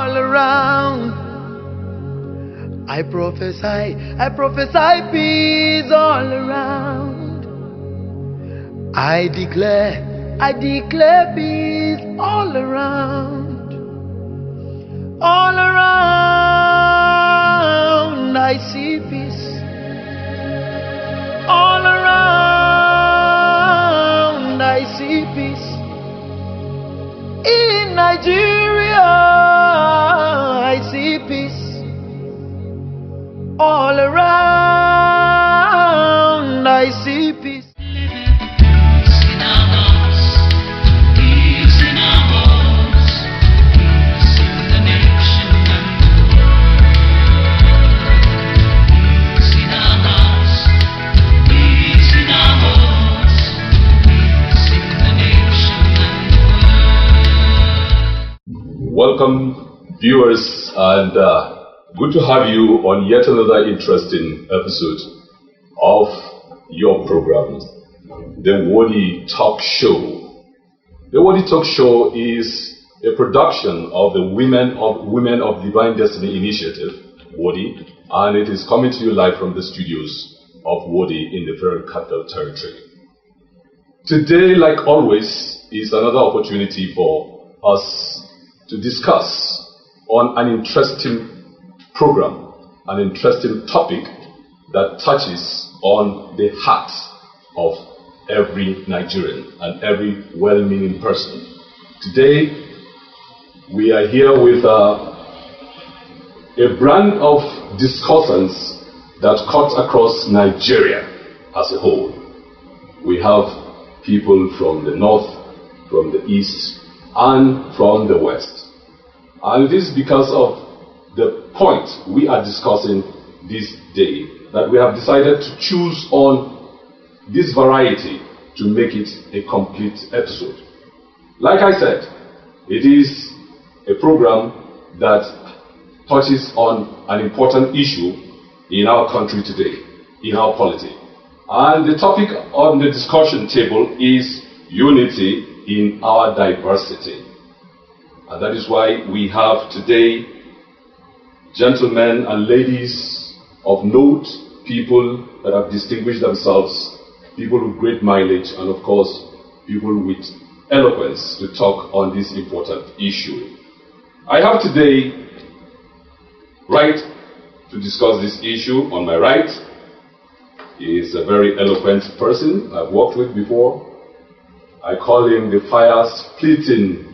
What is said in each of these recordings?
all around. I prophesy peace all around. I declare peace all around. All around I see peace. All around I see peace. In Nigeria I see peace. All around I see peace. Welcome, viewers, and good to have you on yet another interesting episode of your program, The Wodi Talk Show. The Wodi Talk Show is a production of the Women of Divine Destiny Initiative, Wodi, and it is coming to you live from the studios of Wodi in the Federal Capital Territory. Today, like always, is another opportunity for us to discuss on an interesting program, an interesting topic that touches on the heart of every Nigerian and every well-meaning person. Today, we are here with a brand of discussants that cut across Nigeria as a whole. We have people from the north, from the east, and from the west. And this is because of the point we are discussing this day, that we have decided to choose on this variety to make it a complete episode. Like I said, it is a program that touches on an important issue in our country today, in our polity. And the topic on the discussion table is unity in our diversity. And that is why we have today gentlemen and ladies of note, people that have distinguished themselves, people with great mileage, and of course, people with eloquence to talk on this important issue. I have today, right, to discuss this issue. On my right is a very eloquent person I've worked with before. I call him the fire-splitting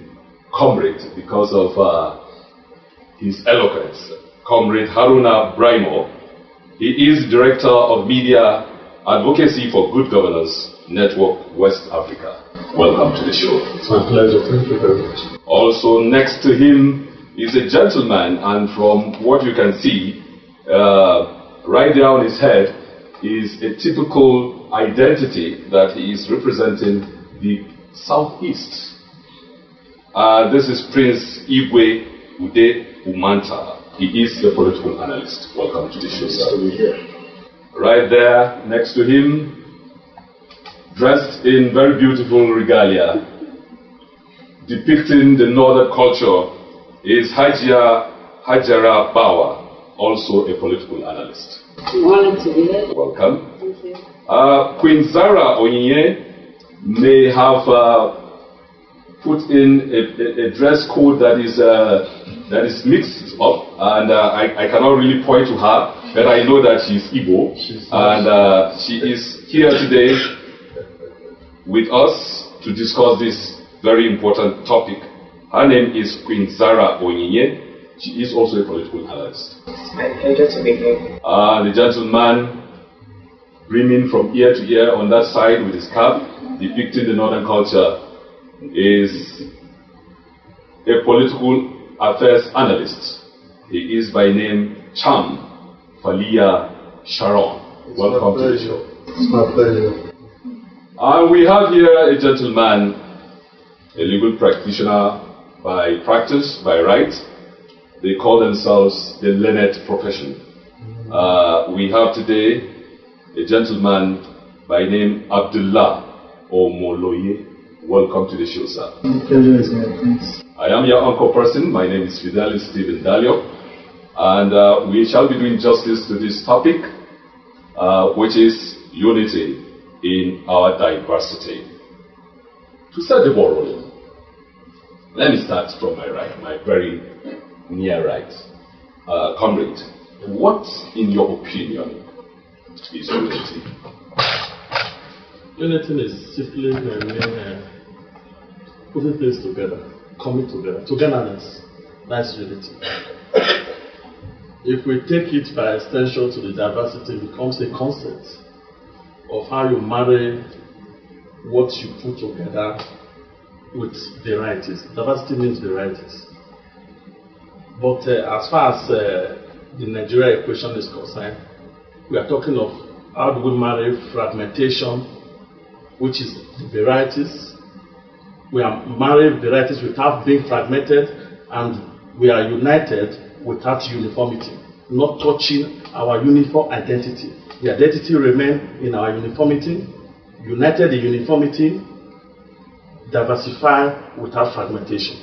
comrade because of his eloquence. Comrade Haruna Braimo. He is Director of Media Advocacy for Good Governance Network West Africa. Welcome to the show. It's my pleasure. Thank you very much. Also next to him is a gentleman, and from what you can see right there on his head is a typical identity that he is representing the Southeast. This is Prince Igwe Ude Umanta. He is a political analyst. Welcome to the show, sir. Right there next to him, dressed in very beautiful regalia, depicting the northern culture, is Hajara Bawa, also a political analyst. Welcome. Thank you. Queen Zara Onyinye may have put in a dress code that is mixed up, and I cannot really point to her, but I know that she's Igbo, and she is here today with us to discuss this very important topic. Her name is Queen Zara Onyinye. She is also a political analyst. It's my pleasure to be here. The gentleman brimming from ear to ear on that side with his cap, depicting the northern culture, is a political affairs analyst. He is by name Cham Falia Sharon. Welcome to the show. It's my pleasure. And we have here a gentleman, a legal practitioner by practice, by right. They call themselves the learned profession. We have today a gentleman by name Abdullah Omoloye. Welcome to the show, sir. My pleasure is mine. Thanks. I am your anchor person. My name is Fidelis Stephen Dalio, and we shall be doing justice to this topic, which is unity in our diversity. To start the ball rolling, let me start from my right, my very near right. Comrade, what, in your opinion, is unity? Unity is simply putting things together, coming together. Togetherness, that's unity. If we take it by extension to the diversity, it becomes a concept of how you marry what you put together with varieties. Diversity means varieties. But as far as the Nigeria equation is concerned, we are talking of how do we marry fragmentation, which is the varieties. We are marrying varieties without being fragmented, and we are united without uniformity, not touching our uniform identity. The identity remains in our uniformity, united in uniformity, diversify without fragmentation.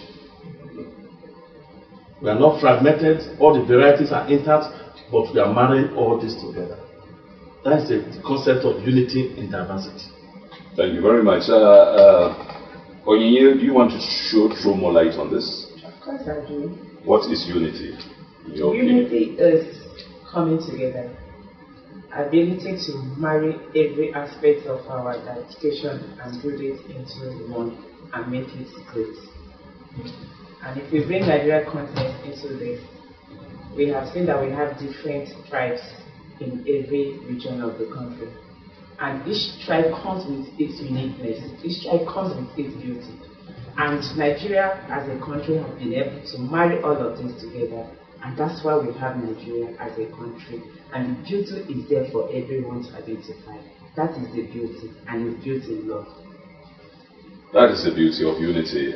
We are not fragmented, all the varieties are intact, but we are marrying all this together. That is the concept of unity in diversity. Thank you very much. Onyinye, do you want to throw more light on this? Of course I do. What is unity? In your Unity opinion? is coming together. Ability to marry every aspect of our education and build it into one and make it great. And if we bring Nigeria context into this, we have seen that we have different tribes in every region of the country. And each tribe comes with its uniqueness, each tribe comes with its beauty. And Nigeria as a country has been able to marry all of this together. And that's why we have Nigeria as a country. And the beauty is there for everyone to identify. That is the beauty, and it's beauty in love. That is the beauty of unity.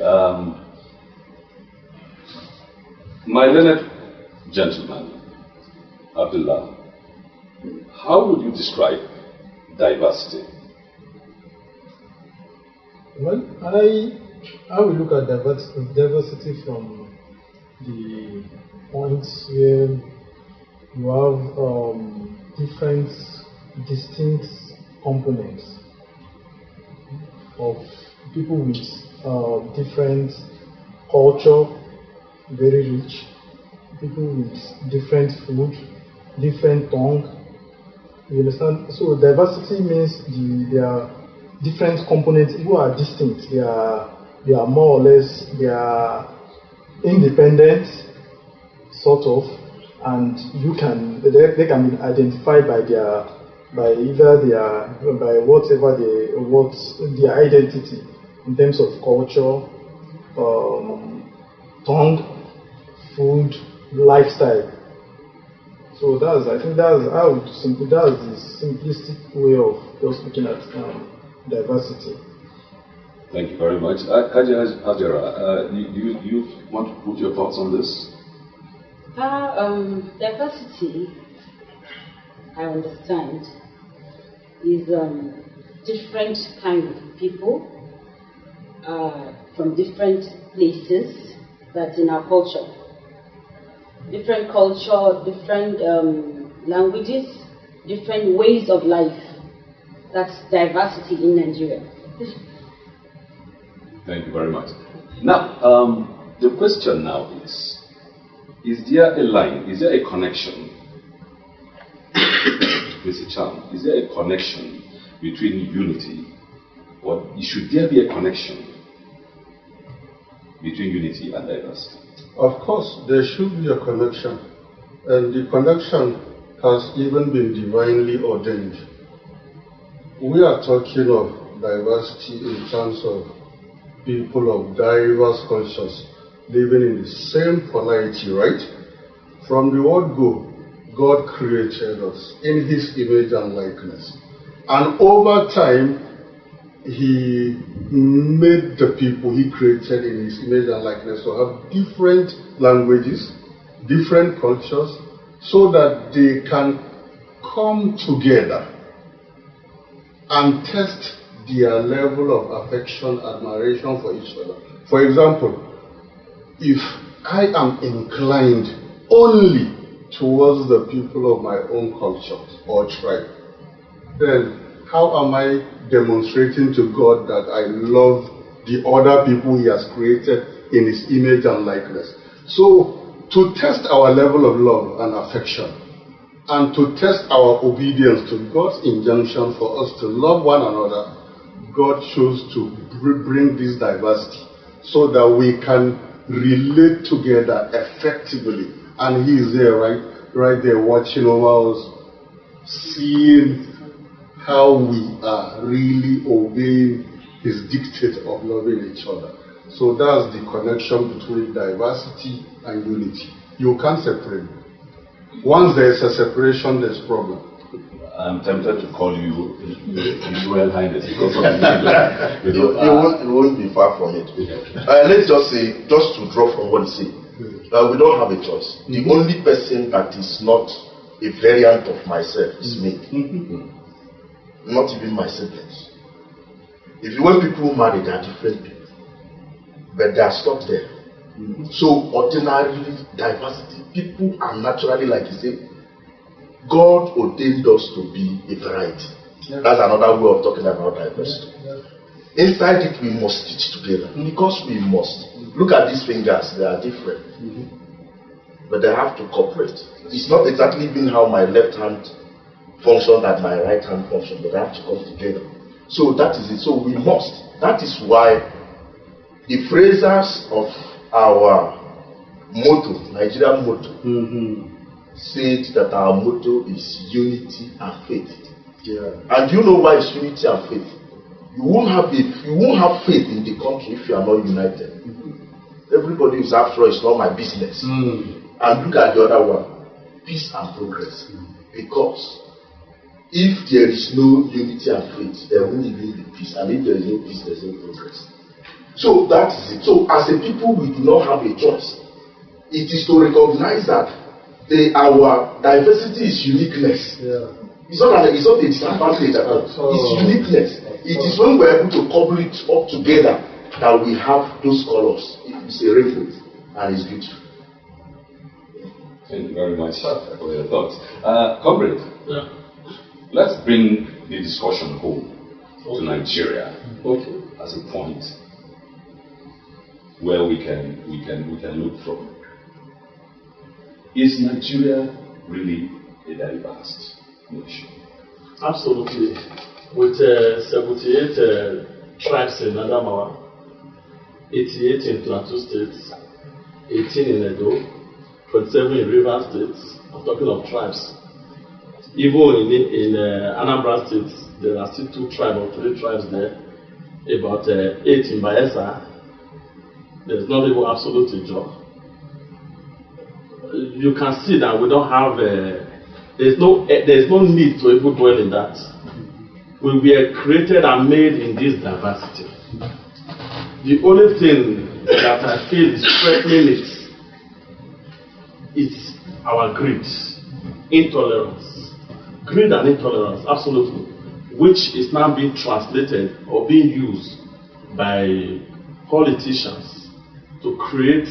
My learned gentleman, Abdullah, how would you describe diversity? Well, I will look at diversity from the points where you have different distinct components of people with different culture, very rich, people with different food, different tongue. You understand? So diversity means there are different components who are distinct. They are more or less, they are independent, sort of, and they can be identified by whatever their identity in terms of culture, tongue, food, lifestyle. So I think that's the simplistic way of just looking at diversity. Thank you very much. Kaji Hajara, you want to put your thoughts on this? Diversity, I understand, is different kind of people from different places that's in our culture. Different culture, different languages, different ways of life. That's diversity in Nigeria. Thank you very much. Now, the question now is there a line, is there a connection, Mr. Chan, is there a connection between unity, or should there be a connection between unity and diversity? Of course, there should be a connection, and the connection has even been divinely ordained. We are talking of diversity in terms of people of diverse cultures living in the same polity, right? From the word go, God created us in His image and likeness. And over time, He made the people He created in His image and likeness to have different languages, different cultures, so that they can come together and test their level of affection, admiration for each other. For example, if I am inclined only towards the people of my own culture or tribe, then how am I demonstrating to God that I love the other people He has created in His image and likeness? So, to test our level of love and affection, and to test our obedience to God's injunction for us to love one another, God chose to bring this diversity so that we can relate together effectively. And He is there, right there, watching over us, seeing how we are really obeying His dictate of loving each other. So that's the connection between diversity and unity. You can't separate. Once there is a separation, there's problem. I'm tempted to call you His Royal Highness because of it won't be far from it. Let's just say, just to draw from what you say, we don't have a choice. The only person that is not a variant of myself is me. Not even my siblings. When people marry, they are different people, but they are stuck there. So ordinarily, diversity, people are naturally, like you say, God ordained us to be a variety. That's another way of talking about diversity. Inside it, we must stitch together. Because we must. Look at these fingers, they are different. But they have to cooperate. It's not exactly being how my left hand functions that my right hand functions, but they have to come together. So that is it. So we must. That is why the phrases of our motto, Nigerian motto, said that our motto is unity and faith. And you know why it's unity and faith? You won't have faith in the country if you are not united. Everybody is after all, it's not my business. And look at the other one, peace and progress. Because if there is no unity and faith, there won't even be peace. And if there is no peace, there is no progress. So that is it. So as a people, we do not have a choice. It is to recognize that our diversity is uniqueness. It's not a disadvantage at all. It's uniqueness. It is when we're able to cobble it up together that we have those colors. It's a rainbow and it's beautiful. Thank you very much for your thoughts. Comrade, let's bring the discussion home to Nigeria as a point where we can look from. Is Nigeria really a diverse nation? Absolutely. With 78 tribes in Adamawa, 88 in Plateau State, 18 in Edo, 27 in Rivers State. I'm talking of tribes. Even in Anambra State, there are still 2 tribes or 3 tribes there. About 8 in Bayelsa. There's not even absolute job. You can see that we don't have there's no need to even dwell in that. We were created and made in this diversity. The only thing that I feel is threatening it is our greed, intolerance. Greed and intolerance, absolutely, which is now being translated or being used by politicians to create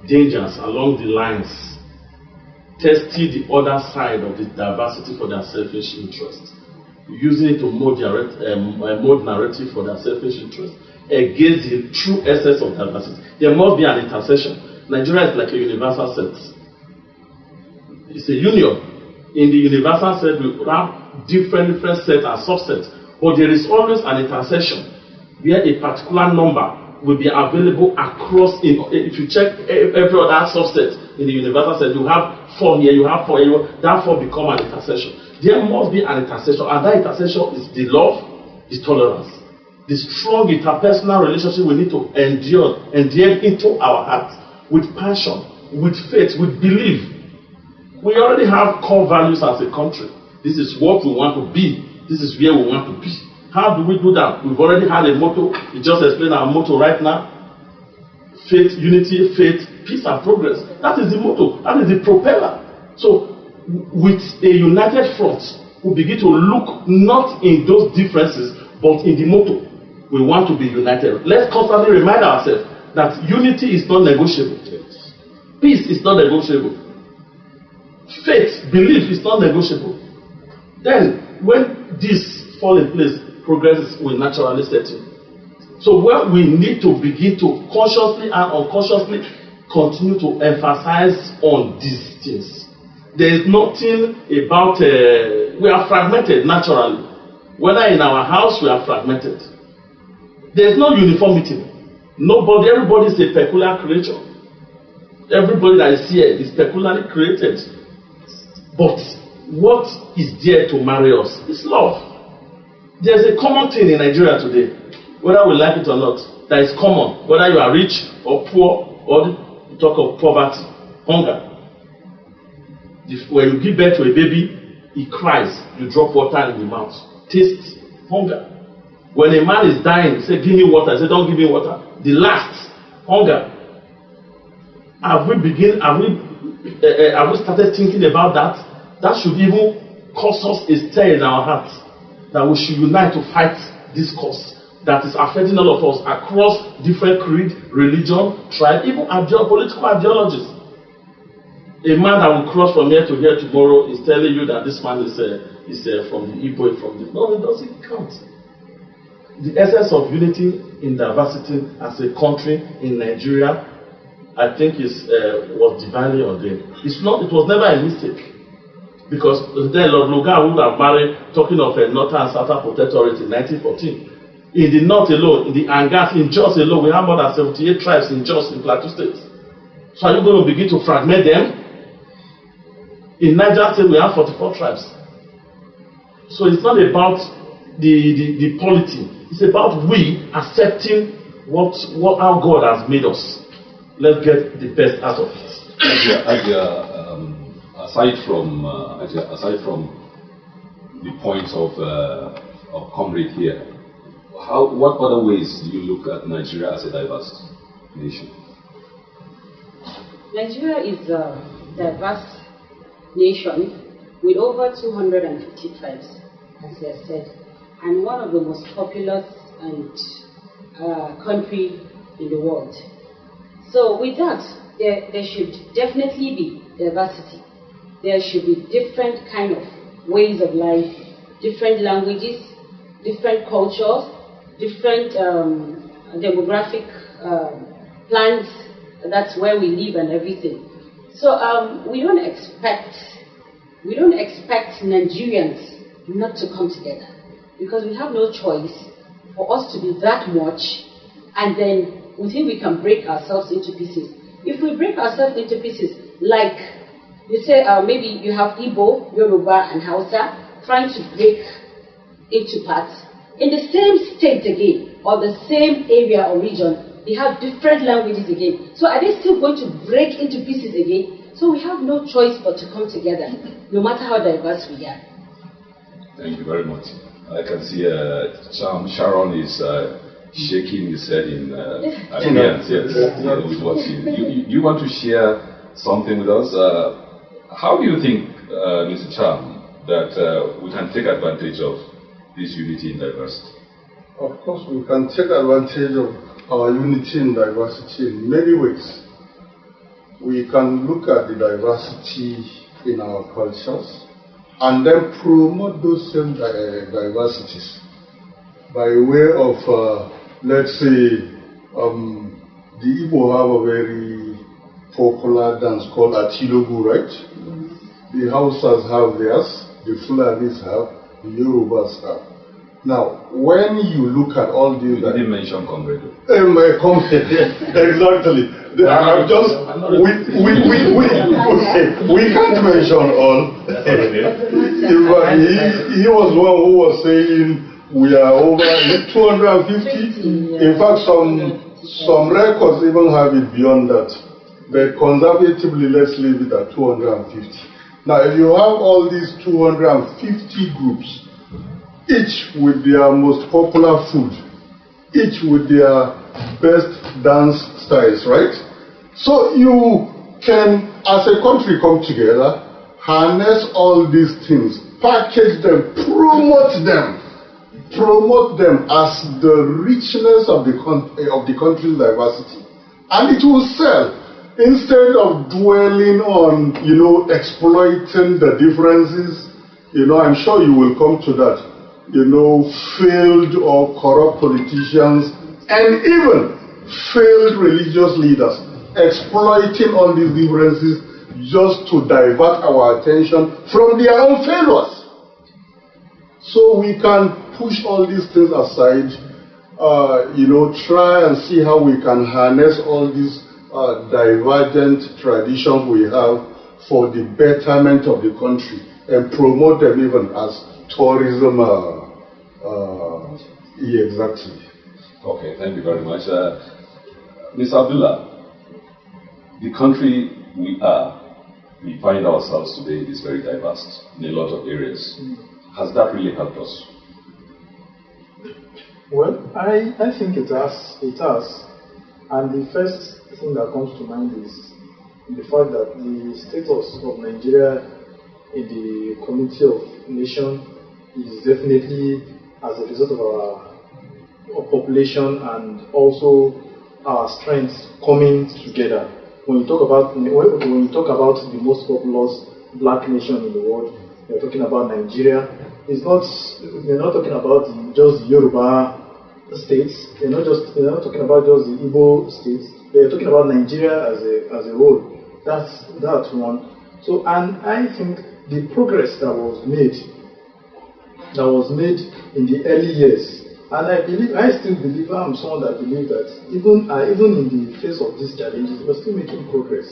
dangers along the lines, testing the other side of the diversity for their selfish interest, using it to mold narrative for their selfish interest against the true essence of diversity. There must be an intersection. Nigeria is like a universal set. It's a union. In the universal set, we have different sets and subsets, but there is always an intersection where a particular number will be available across. If you check every other subset in the universal set, you have 4 here, you have 4 here, that 4 become an intersection. There must be an intersection, and that intersection is the love, the tolerance, the strong interpersonal relationship we need to endure into our hearts with passion, with faith, with belief. We already have core values as a country. This is what we want to be. This is where we want to be. How do we do that? We've already had a motto. We just explained our motto right now. Faith, unity, faith, peace and progress. That is the motto. That is the propeller. So with a united front, we begin to look not in those differences, but in the motto. We want to be united. Let's constantly remind ourselves that unity is not negotiable. Yes. Peace is not negotiable. Faith, belief is not negotiable. Then, when this fall in place, progress will naturally set in. So, when we need to begin to consciously and unconsciously continue to emphasize on these things. There is nothing about, we are fragmented naturally. Whether in our house, we are fragmented. There is no uniformity. Everybody is a peculiar creature. Everybody that is here is peculiarly created. But what is there to marry us is love. There's a common thing in Nigeria today, whether we like it or not, that is common, whether you are rich or poor, or you talk of poverty, hunger. When you give birth to a baby, he cries, you drop water in the mouth. Taste hunger. When a man is dying, say, give me water. Say, don't give me water. The last, hunger. Have we started thinking about that? That should even cause us a stir in our hearts, that we should unite to fight this cause that is affecting all of us across different creed, religion, tribe, even political ideologies. A man that will cross from here to here tomorrow is telling you that this man is from the Igbo, no, it doesn't count. The essence of unity in diversity as a country in Nigeria, I think was divinely ordained. It was never a mistake. Because then Lord Logan would have married, talking of a Northern and Southern Protectorate in 1914. In the North alone, in the Angas, in Jos alone, we have more than 78 tribes in Jos, in Plateau State. So are you going to begin to fragment them? In Niger State, we have 44 tribes. So it's not about the polity. It's about we accepting how God has made us. Let's get the best out of it. Aside from the points of comrade here, what other ways do you look at Nigeria as a diverse nation? Nigeria is a diverse nation with over 250 tribes, as I said, and one of the most populous and country in the world. So with that, there should definitely be diversity. There should be different kind of ways of life, different languages, different cultures, different demographic plans. That's where we live and everything. So we don't expect Nigerians not to come together, because we have no choice for us to be that much, and then we think we can break ourselves into pieces. If we break ourselves into pieces, like you say, maybe you have Igbo, Yoruba, and Hausa trying to break into parts. In the same state again, or the same area or region, they have different languages again. So are they still going to break into pieces again? So we have no choice but to come together, no matter how diverse we are. Thank you very much. I can see Sharon is shaking his head in agreement, yes, with what you want to share something with us. How do you think, Mr. Cham, that we can take advantage of this unity in diversity? Of course, we can take advantage of our unity in diversity in many ways. We can look at the diversity in our cultures and then promote those same diversities by way of, let's say, the Igbo have a very popular dance called Atilogu, right? The Hausas have theirs, the Fulanis have, the Yorubas have. Now, when you look at all these... You didn't mention Comrade. Exactly. I'm just... We can't mention all. He was one who was saying we are over 250. In fact, some records even have it beyond that. But conservatively, let's leave it at 250. Now, if you have all these 250 groups, each with their most popular food, each with their best dance styles, right? So you can, as a country, come together, harness all these things, package them, promote them as the richness of the country's diversity. and it will sell. Instead of dwelling on, exploiting the differences, I'm sure you will come to that, failed or corrupt politicians and even failed religious leaders exploiting all these differences just to divert our attention from their own failures. So we can push all these things aside, try and see how we can harness all these divergent traditions we have for the betterment of the country and promote them even as tourism. Exactly. Okay, thank you very much. Ms. Abdullah, the country we find ourselves today is very diverse in a lot of areas. Has that really helped us? Well, I think it has. And the first thing that comes to mind is the fact that the status of Nigeria in the Community of Nations is definitely as a result of our population and also our strengths coming together. When you talk about the most populous black nation in the world, we're talking about Nigeria. We're not talking about just the Yoruba states. We're not talking about just the Igbo states. We're talking about Nigeria as a whole. That's one. So, and I think the progress that was made in the early years, and I still believe, I'm someone that believes that even in the face of these challenges, we're still making progress.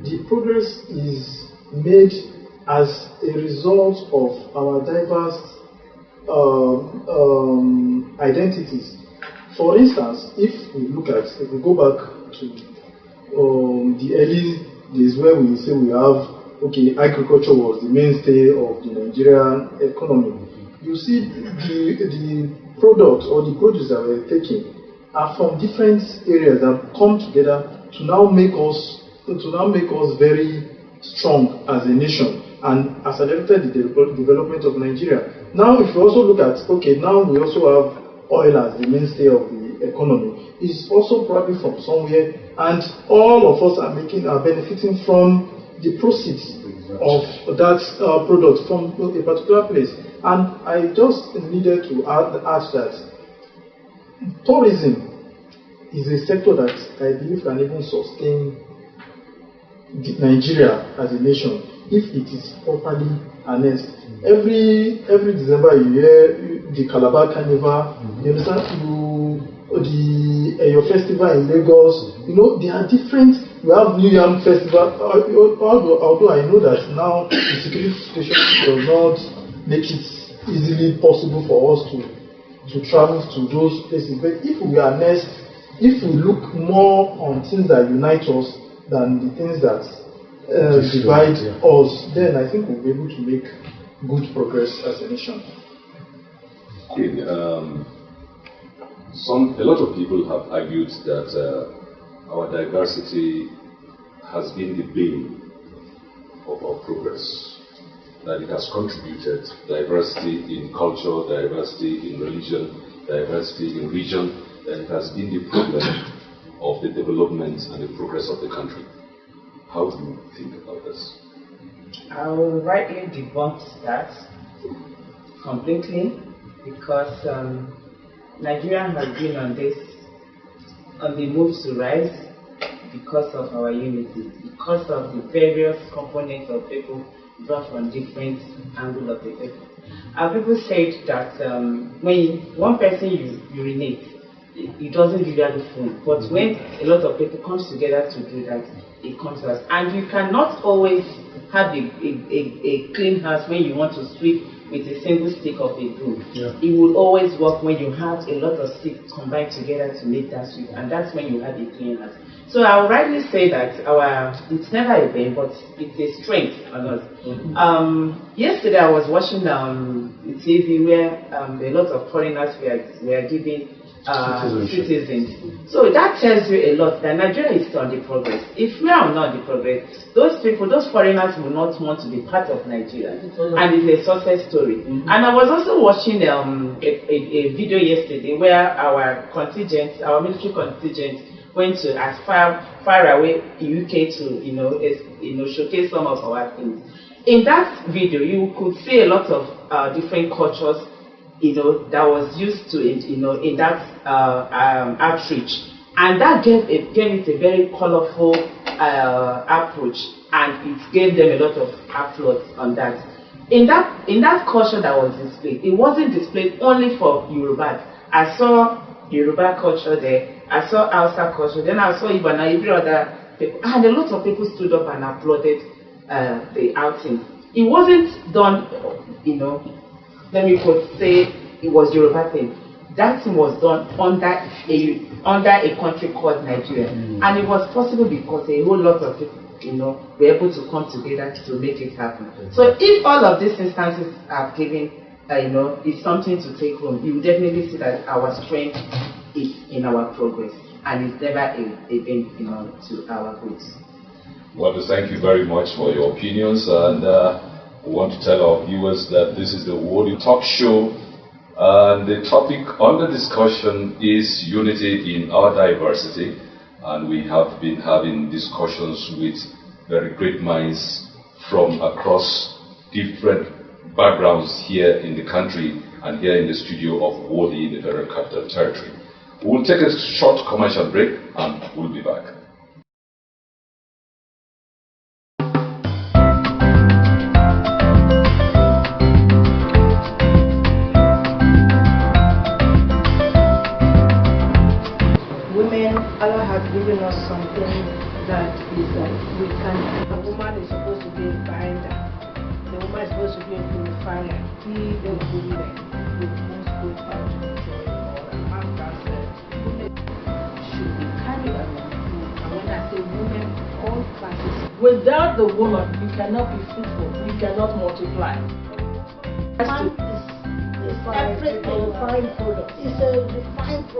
The progress is made as a result of our diverse identities. For instance, if we go back to the early days where we say we have, agriculture was the mainstay of the Nigerian economy. You see, the products or the produce that we're taking are from different areas that come together to now make us very strong as a nation and accelerated the development of Nigeria. Now, if you also look at, now we also have oil as the mainstay of the economy. It's also probably from somewhere, and all of us are benefiting from the proceeds of that product from a particular place. And I just needed to add that tourism is a sector that I believe can even sustain Nigeria as a nation if it is properly harnessed. Every December you hear the Calabar Carnival, you understand, your festival in Lagos, they are different. We have New Yam Festival, although I know that now the security situation does not make it easily possible for us to travel to those places. But if we look more on things that unite us than the things that divide us, then I think we'll be able to make good progress as a nation. Okay, a lot of people have argued that our diversity has been the bane of our progress. That it has contributed diversity in culture, diversity in religion, diversity in region, and it has been the problem of the development and the progress of the country. How do you think about this? I will rightly debunk that completely, because Nigeria has been on the move to rise because of our unity, because of the various components of people brought from different angles of the people. And people said that when one person urinates, it doesn't usually fall. But when a lot of people come together to do that, it comes to us. And you cannot always have a clean house when you want to sweep with a single stick of a broom. Yeah. It will always work when you have a lot of sticks combined together to make that sweep, and that's when you have a clean house. So I would rightly say that it's never a bane, but it's a strength on us. Mm-hmm. Yesterday I was watching TV where a lot of foreigners were giving citizens. So that tells you a lot that Nigeria is on the progress. If we are not the progress, those foreigners will not want to be part of Nigeria. And it's a success story. Mm-hmm. And I was also watching a video yesterday where our military contingent went to as far away UK to showcase some of our things. In that video, you could see a lot of different cultures, that was used to it, in that outreach, and that gave it a very colorful approach, and it gave them a lot of applause on that. In that culture that was displayed, it wasn't displayed only for Yoruba. I saw Yoruba culture there, I saw Hausa culture, then I saw Igbo and every other people, and a lot of people stood up and applauded the outing. It wasn't done, then we could say it was Yoruba thing. That thing was done under a country called Nigeria, and it was possible because a whole lot of people, were able to come together to make it happen. So if all of these instances are given, is something to take home, you will definitely see that our strength is in our progress, and it's never a bend, to our goods. Well, thank you very much for your opinions, and we want to tell our viewers that this is the Wodi Talk Show, and the topic under discussion is unity in our diversity, and we have been having discussions with very great minds from across different backgrounds here in the country and here in the studio of Wodi in the Federal Capital Territory. We will take a short commercial break and we'll be back. Allah has given us something that is we can. The woman is supposed to be a binder. The woman is supposed to be a purifier. He the woman who must go out to enjoy all. And Master said women should be carried along. And when I say women, all classes. Without the woman, you cannot be fruitful. You cannot multiply. It's a refined product. It's a refined product.